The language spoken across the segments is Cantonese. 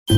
荷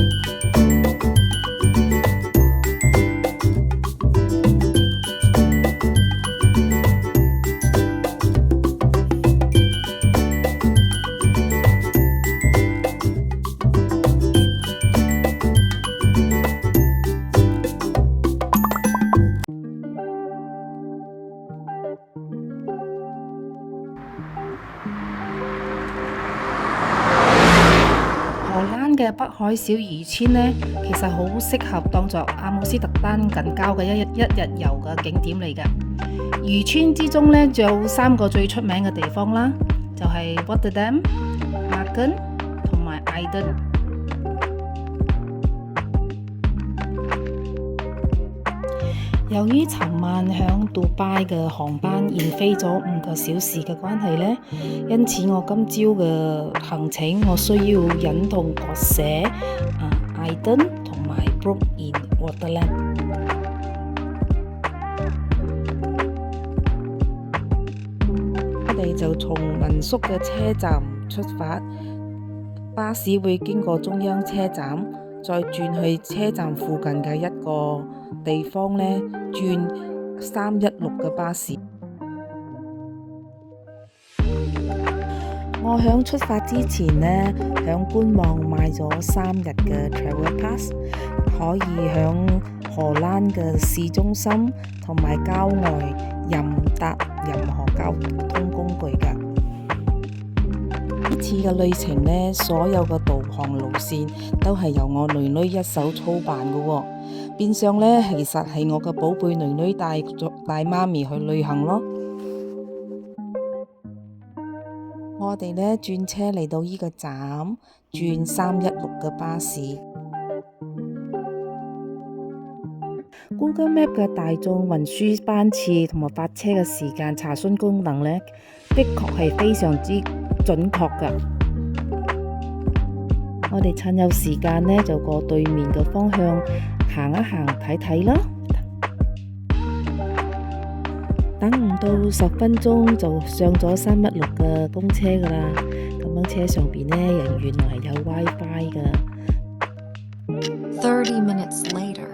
蘭嘅北海小漁村呢，其實好適合當作阿姆斯特丹近郊嘅一日遊嘅景點嚟嘅。漁村之中呢，就有3個最出名嘅地方啦，就係 Rotterdam、Marken 同埋 Aden。由於尋晚響杜拜嘅航班延飛咗5個小時嘅關係呢，因此我今朝嘅行程我需要忍痛割捨Aden 同埋 Brook in Waterland。我哋就從民宿嘅車站出發，巴士會經過中央車站，再轉去車站附近嘅一個地方呢，轉316嘅巴士。我響出發之前呢，響官網買咗3日嘅 Travel Pass， 可以響荷蘭嘅市中心同埋郊外任搭任何交通工具㗎。呢次嘅旅程呢，所有嘅導航路線都係由我囡囡一手操辦嘅喎，變相呢，其實係我嘅寶貝囡囡帶媽咪去旅行咯。我哋呢轉車嚟到呢個站，轉316嘅巴士。Google Map 嘅大眾運輸班次同埋發車嘅時間查詢功能呢，的確係非常之準確㗎。我哋趁有時間呢，就過對面嘅方向行一行睇睇啦。等唔到10分鐘就上咗316嘅公車㗎啦。咁樣車上邊呢，人原來係有 WiFi 㗎。30 minutes later，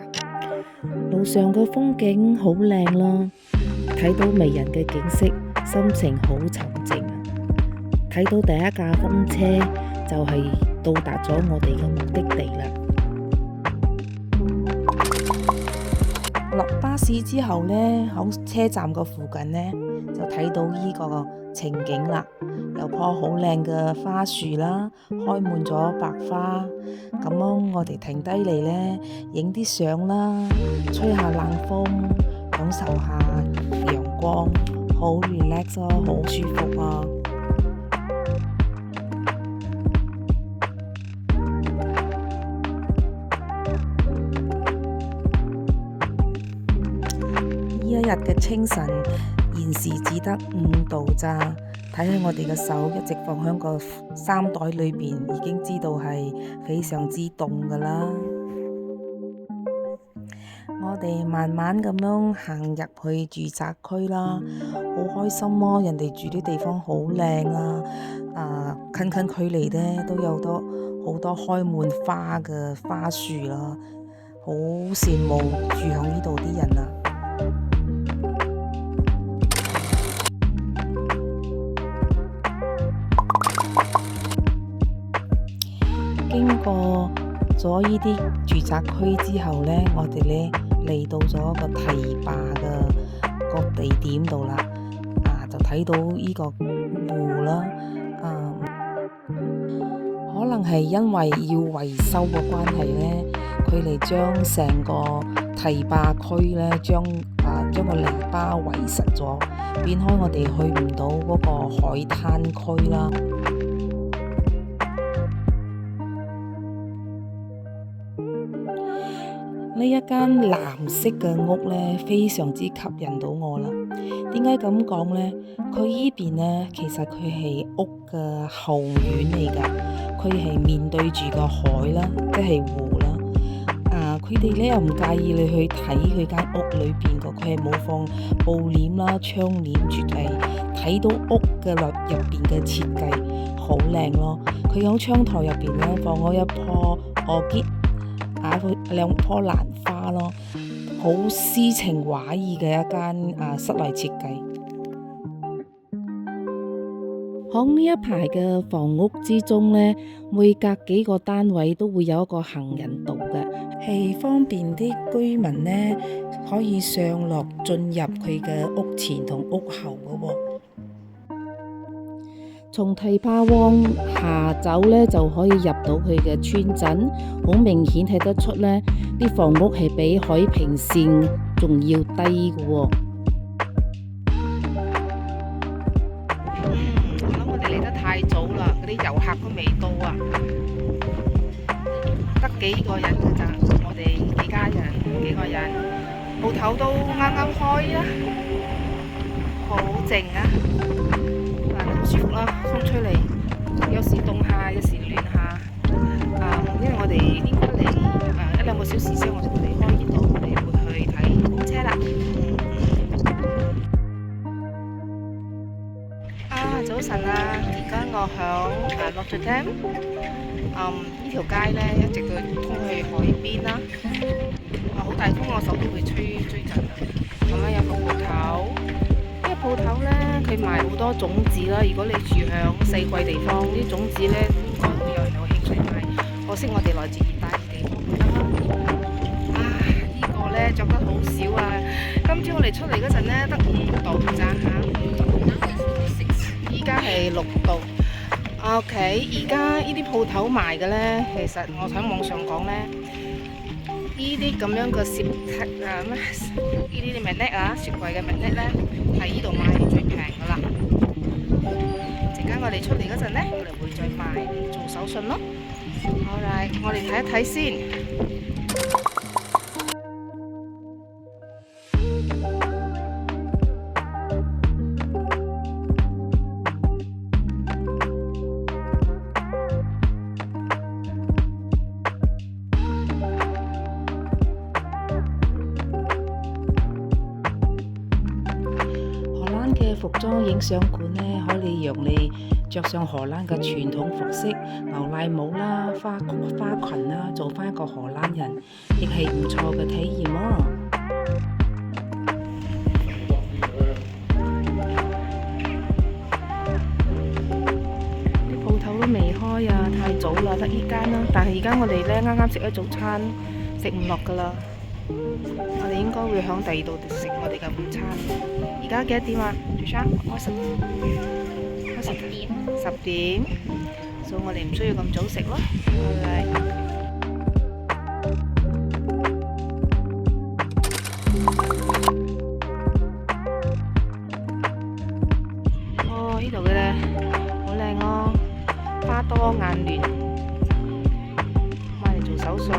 路上嘅風景好靚啦，睇到迷人嘅景色，心情好沉靜啊！睇到第一架風車就係到達咗我哋嘅目的地啦。落巴士之後呢，喺車站個附近呢，就睇到呢個情景啦，有棵好靚嘅花樹啦，開滿咗白花。咁樣我哋停低嚟呢，影啲相啦，吹下冷風，感受下陽光，好 relax 咯，好舒服啊！呢一日嘅清晨，現時只得5度咋，睇下我哋嘅手一直放喺個衫袋裏邊，已經知道係非常之凍㗎啦。我哋慢慢咁樣行入去住宅區啦，好開心咯！人哋住啲地方好靚啊，近距離呢都有好多開滿花嘅花樹啦，好羨慕住響呢度啲人啊！經過咗呢啲住宅區之後呢，我哋呢嚟到咗個堤壩嘅個地點度啦，就睇到呢個湖啦，可能係因為要維修嘅關係呢，佢哋將成個堤壩區呢，將個泥巴圍實咗，變開我哋去唔到嗰個海灘區啦。呢一間藍色嘅屋呢，非常之吸引到我啦。點解咁講呢？佢依邊呢，其實佢係屋嘅後院嚟㗎，佢係面對住個海啦，即係湖啦。佢哋呢又唔介意你去睇佢間屋裏邊個，佢係冇放布簾啦、窗簾，絕係睇到屋嘅入邊嘅設計好靚咯。佢喺窗台入邊呢，放咗一棵 orchid 兩棵蘭花咯，好詩情畫意嘅一間室內設計。喺呢一排嘅房屋之中呢，每隔幾個單位都會有一個行人道嘅，係方便啲居民呢可以上落進入佢嘅屋前同屋後嘅喎。從堤壩往下走呢，就可以入到佢嘅村鎮，好明顯睇得出呢啲房屋係比海平線仲要低嘅喎。嚟得太早啦，嗰啲遊客都未到啊，得幾個人㗎咋，我哋幾家人幾個人，鋪頭都啱啱開啊，好靜啊，好舒服啦，風吹嚟，有時凍下，有時暖下，因為我哋應該嚟1-2個小時先，我哋會離開呢度，我哋會去睇公車啦。早晨啊！而家我響Notre Dame，呢條街呢一直都通去海邊啦。好大風，我手都會吹震㗎。咁樣有個鋪頭，呢個鋪頭呢佢賣好多種子啦。如果你住響四季地方，啲種子呢應該會有人有興趣買。可惜我哋來自熱帶地方呢個呢着得好少啊！今朝我哋出嚟嗰陣呢得5度咋嚇。依家係6度。OK， 而家呢啲鋪頭賣嘅呢，其實我喺網上講呢，呢啲咁樣嘅呢啲magnet雪櫃嘅magnet呢，喺呢度買係最平噶啦。陣間我哋出嚟嗰陣呢，我哋會再賣做手信咯。好啦，我哋睇一睇先。嘅服裝影相館呢，可以讓你着上荷蘭嘅傳統服飾、牛奶帽啦、花裙啦，做翻一個荷蘭人，亦係唔錯嘅體驗啊！啲鋪頭都未開啊，太早啦，得依間啦。但係而家我哋呢啱啱食咗早餐，食唔落噶啦。我哋應該會響第二度食我哋嘅午餐。而家幾多點啊？最差開10點，所以我哋唔需要咁早食咯。呢度嘅咧好靚哦，花多眼亂，買嚟做手信。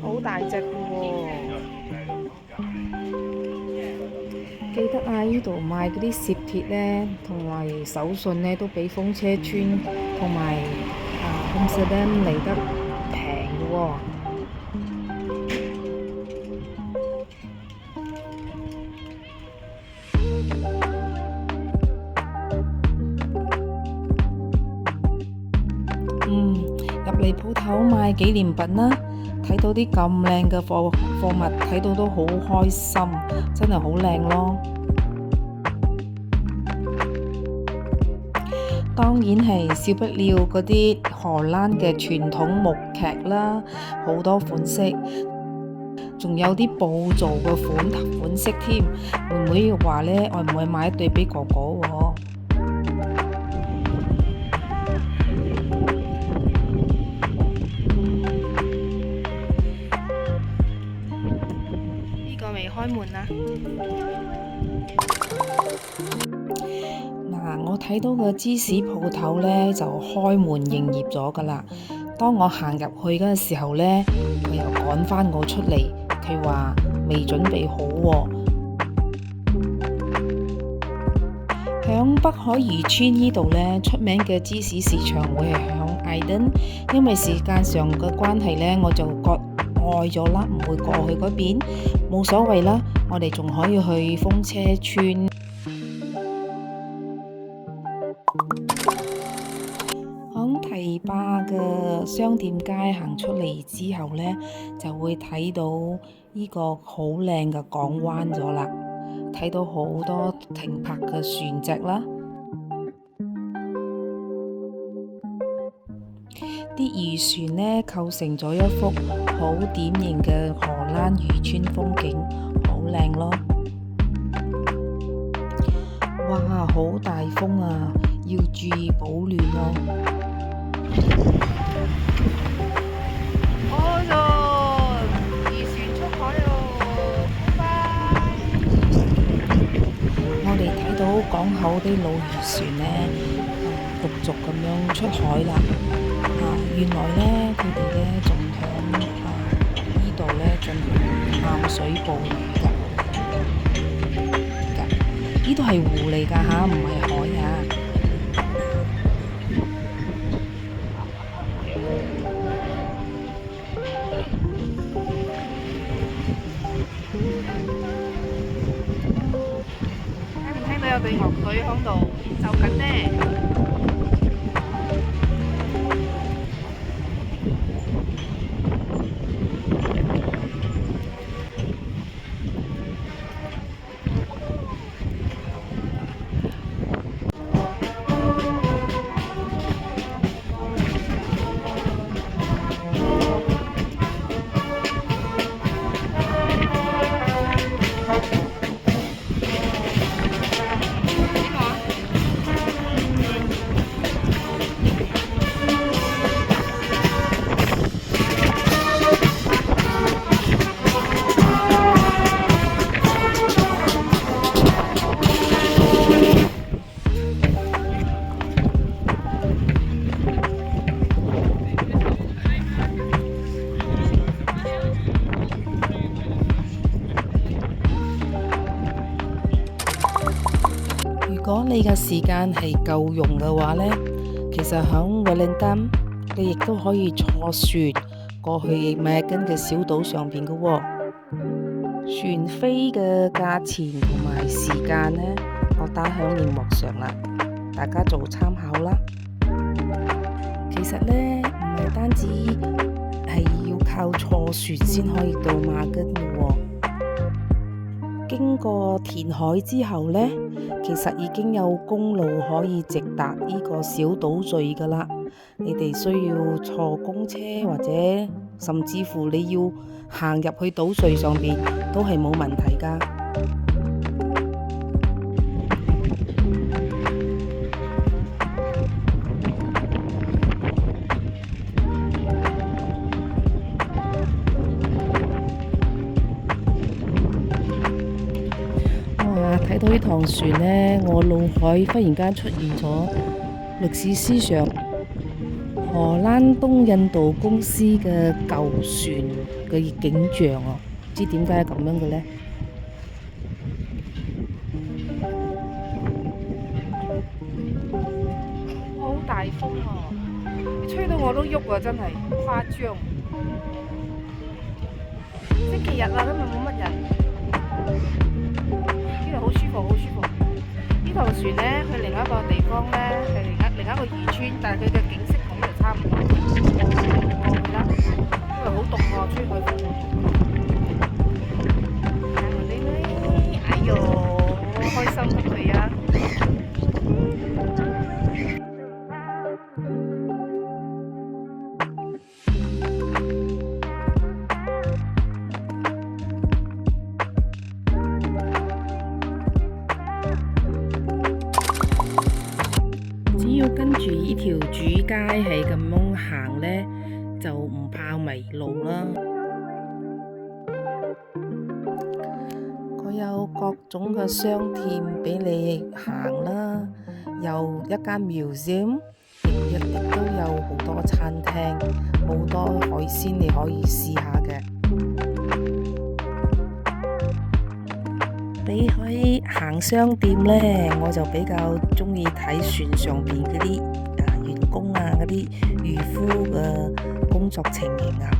好大隻嘅喎，記得啊！呢度賣嗰啲攝鐵呢，同埋手信呢，都比風車村同埋Amsterdam嚟得平嘅喎。入嚟鋪頭買紀念品啦！睇到啲咁靚嘅貨物，睇到都好開心，真係好靚咯。當然係少不了嗰啲荷蘭嘅傳統木屐啦，好多款式，仲有啲布做嘅款式添。妹妹話呢，愛唔愛買一對俾哥哥喎？未開門啊！嗱，我睇到個芝士鋪頭呢，就開門營業咗噶啦。當我行入去嗰個時候呢，佢又趕返我出嚟，佢話未準備好喎。響北海漁村呢度呢，出名嘅芝士市場會係響艾登，因為時間上嘅關係呢，我就愛咗啦，唔會過去嗰邊，冇所謂啦。我哋仲可以去風車村。響堤壩嘅商店街行出嚟之後呢，就會睇到呢個好靚嘅港灣咗啦，睇到好多停泊嘅船隻啦，啲漁船呢構成咗一幅好典型嘅荷蘭漁村風景，好靚咯。哇，好大風啊，要注意保暖咯。開咯，漁船出海咯，拜拜。我哋睇到港口啲老漁船呢，陸續咁樣出海啦。原來呢，佢哋呢仲響呢度呢進行淡水捕魚㗎。呢度係湖嚟㗎嚇，唔係海啊！聽唔聽到有隊樂隊響度演奏緊呢？如果你嘅時間係夠用嘅話呢，其實響惠靈頓你亦都可以坐船過去麥根嘅小島上邊嘅喎。船飛嘅價錢同埋時間呢，我打響熒幕上啦，大家做參考啦。其實呢，唔係單止係要靠坐船先可以到麥根嘅喎。經過填海之後呢，其實已經有公路可以直達呢個小島嶼㗎啦。你哋需要坐公車或者甚至乎你要行入去島嶼上邊都係冇問題㗎。睇到呢趟船呢，我腦海忽然間出現咗歷史思想，荷蘭東印度公司嘅舊船嘅景象啊，唔知點解係咁樣嘅呢？好大風啊！吹到我都喐啊，真係誇張。星期日啊，今日冇乜人。呢度好舒服，好舒服。呢趟船呢，去另一個地方呢，係另一個漁村，但係佢嘅景色同呢度差唔多。過去啦，因為好凍喎，吹海風。哎呦，開心得佢啊！只要跟住呢條主街係咁樣行呢，就唔怕迷路啦。佢有各種嘅商店俾你行啦，有一間museum，亦都有好多餐廳，好多海鮮你可以試下嘅。比起行商店呢，我就比較鍾意睇船上邊嗰啲員工啊，嗰啲漁夫嘅工作情形啊。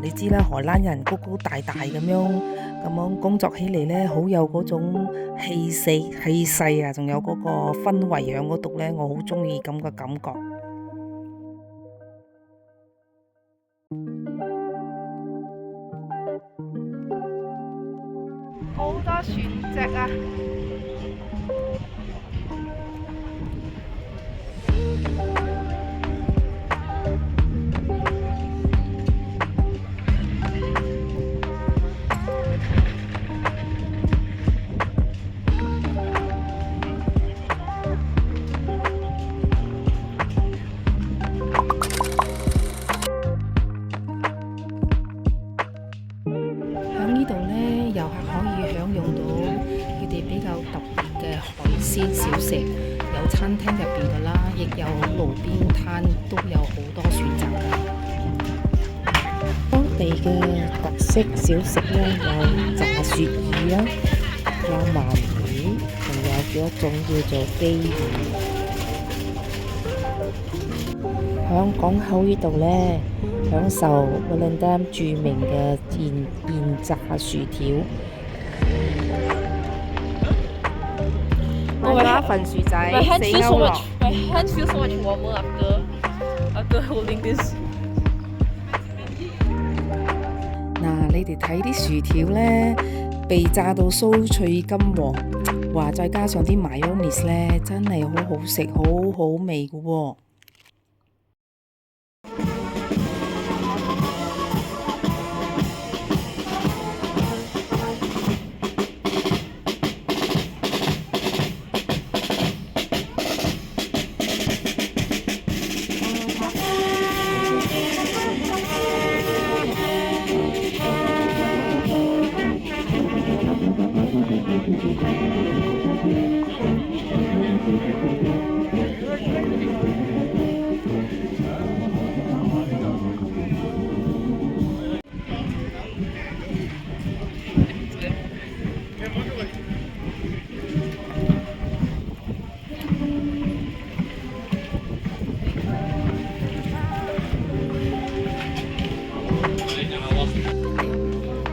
你知啦，荷蘭人高高大大咁樣咁樣工作起嚟呢，好有嗰種氣勢啊，仲有嗰個氛圍喺嗰度呢，我好中意咁嘅感覺。好多船隻啊！喺呢度呢，遊客可以享用到佢哋比較特別嘅海鮮小食，有餐廳入邊㗎啦，亦有路邊攤，都有好多選擇㗎。當地嘅特色小食呢，有炸鱈魚啦，有鰻魚，仲有一種叫做飛魚。響港口呢度呢，享受 Volendam 著名嘅現炸薯條。我買一份薯仔My hands 4 feel so 歐 much. 咯。My hands feel so much warmer after holding this. 嗱，你哋睇啲薯條呢，被炸到酥脆金黃，哇！再加上啲 mayonnaise 呢，真係好好食，好好味嘅喎。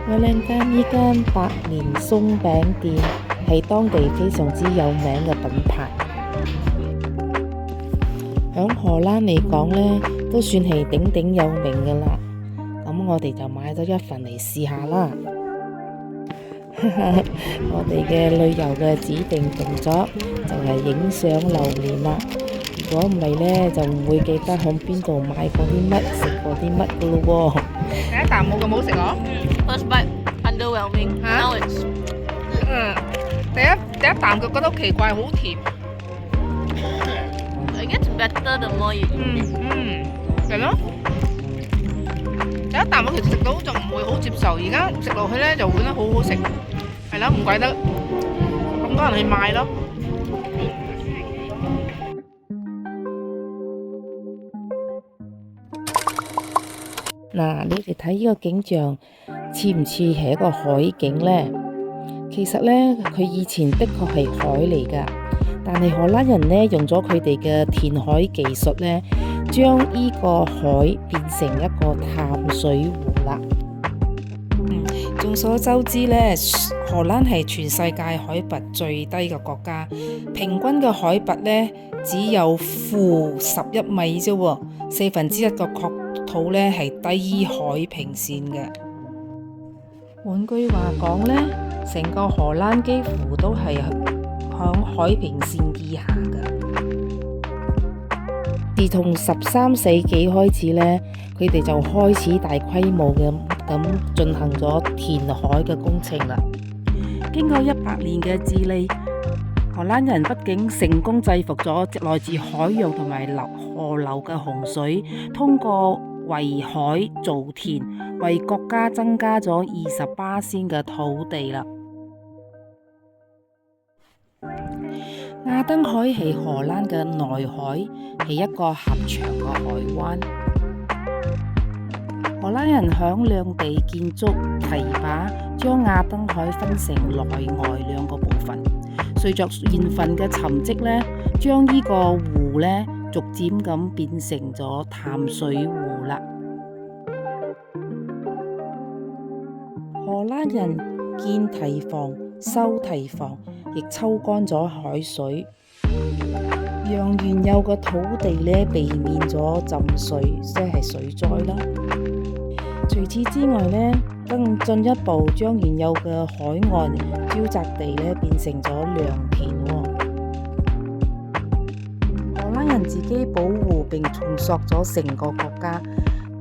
Volendam 呢間百年鬆餅店係當地非常之有名嘅品牌，響荷蘭嚟講呢，都算係鼎鼎有名㗎啦。咁我哋就買咗一份嚟試下啦。我哋嘅旅遊嘅指定動作就係影相留念啦。如果唔係呢，就唔會記得響邊度買過啲乜，食過啲乜㗎咯喎。第一啖冇咁好食咯。First bite underwhelming. Huh? Now it's 第一啖佢覺得好奇怪，好甜。it gets better the more you eat. 係咯。第一啖我其實食到就唔會好接受，而家食落去咧就會覺得好好食，係咯，唔怪得咁多人去買咯。嗱，你哋睇呢個景象似唔似係一個海景呢？其實呢，佢以前的確係海嚟㗎，但係荷蘭人呢，用咗佢哋嘅填海技術呢，將呢個海變成一個淡水湖啦。眾所周知呢，荷蘭係全世界海拔最低嘅國家，平均嘅海拔呢，只有-11米啫喎，1/4嘅國土呢係低於海平線嘅。換句話講呢，成個荷蘭幾乎都係響海平線以下嘅。自從13世紀開始呢，佢哋就開始大規模嘅咁進行咗填海嘅工程啦。經過100年嘅治理，荷蘭人不僅成功制服咗來自海洋同埋河流嘅洪水，通過圍海造田，為國家增加咗28%嘅土地啦。亞登海係荷蘭嘅內海，係一個狹長嘅海灣。荷蘭人響兩地建築堤壩，將亞登海分成內外兩個部分。隨着鹽分嘅沉積呢，將呢個湖呢逐漸咁變成咗淡水湖啦。荷蘭人建堤防、修堤防，亦抽乾咗海水，讓原有嘅土地呢避免咗浸水，即係水災啦。除此之外呢，更進一步將原有嘅海岸沼澤地呢變成咗良田喎。荷蘭人自己保護並重塑咗成個國家，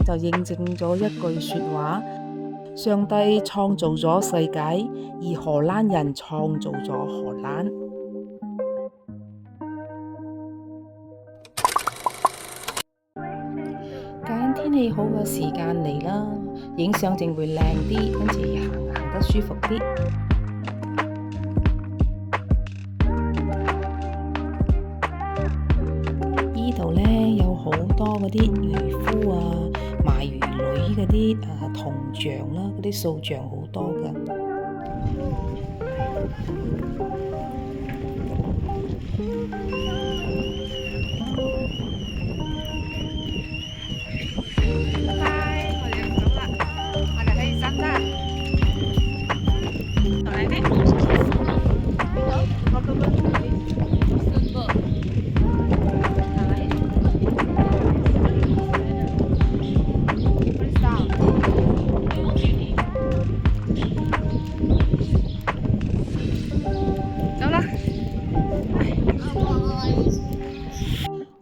就認證咗一句說話：上帝創造咗世界，而荷蘭人創造咗荷蘭。揀天氣好嘅時間嚟啦，影相淨會靚啲，跟住行得舒服啲。呢度呢，有好多嗰啲漁夫啊、賣魚女嗰啲銅像啦，嗰啲塑像好多㗎。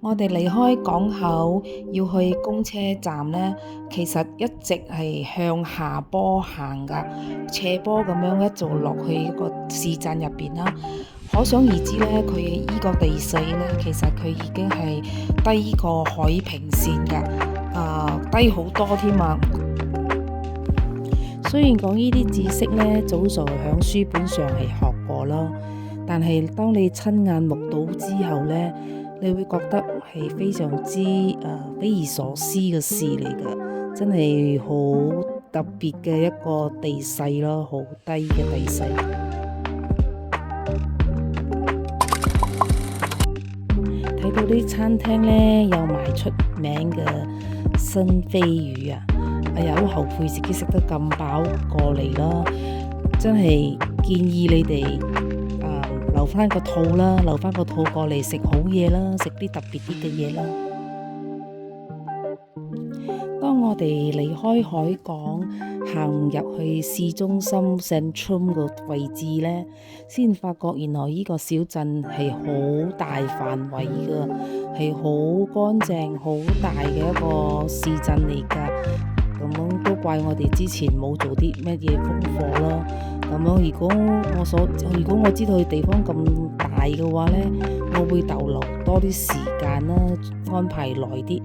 我哋離開港口要去公車站呢，其實一直係向下坡行㗎，斜坡咁樣一做落去一個市鎮入邊啦。可想而知呢，佢依個地勢呢，其實佢已經係低過海平線㗎，低好多添啊！雖然講呢啲知識呢，早就喺書本上係學過啦，但係當你親眼目睹之後呢，你會覺得係非常之匪夷所思嘅事嚟㗎，真係好特別嘅一個地勢咯，好低嘅地勢。睇到啲餐廳呢，有賣出名嘅新飛魚啊！哎呀，好後悔自己食得咁飽過嚟啦，真係建議你哋留翻個肚啦，留翻個肚過嚟食好嘢啦，食啲特別啲嘅嘢啦。當我哋離開海港，行入去市中心 Centrum 個位置呢，先發覺原來呢個小鎮係好大範圍㗎，係好乾淨、好大嘅一個市鎮嚟㗎。咁樣都怪我哋之前冇做啲乜嘢功課咯。咁樣如果我知道佢地方咁大嘅話呢，我會逗留多啲時間啦，安排耐啲。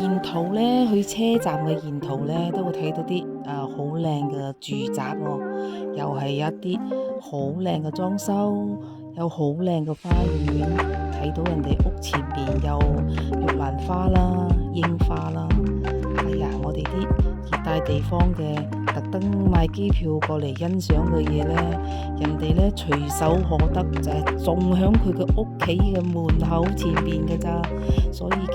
沿途呢，去車站嘅沿途呢，都會睇到啲好靚嘅住宅喎，又係一啲好靚嘅裝修，有好靚嘅花園，睇到人哋屋前邊有玉蘭花啦、櫻花啦。哎呀，我哋啲熱帶地方嘅特登買機票過嚟欣賞嘅嘢呢，人哋呢隨手可得，就係種響佢嘅屋企嘅門口前邊嘅咋，所以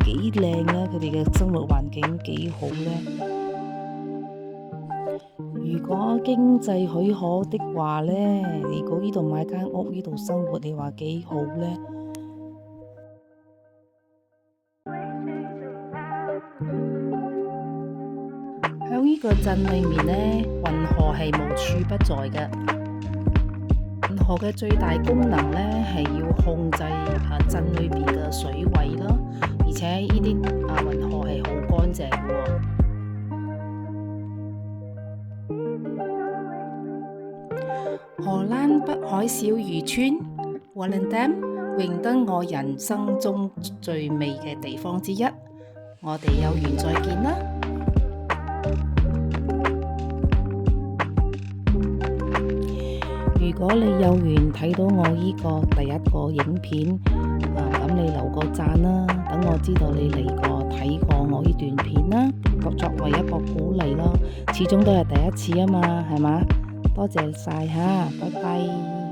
幾靚啊！佢哋嘅生活環境幾好呢。如果經濟許可的話呢，如果呢度買間屋，呢度生活，你話幾好呢？喺呢個鎮裏面呢，運河係無處不在嘅。運河嘅最大功能呢，係要控制鎮裏邊嘅水位啦，而且呢啲運河係好乾淨嘅喎。荷蘭北海小漁村 Volendam 榮登我人生中最美嘅地方之一。我哋有緣再見啦！如果你有緣睇到我呢個第一個影片，咁你留個讚啦，等我知道你嚟過睇過我呢段片啦，作為一個鼓勵咯，始終都係第一次啊嘛，係嘛？多謝晒吓，拜拜。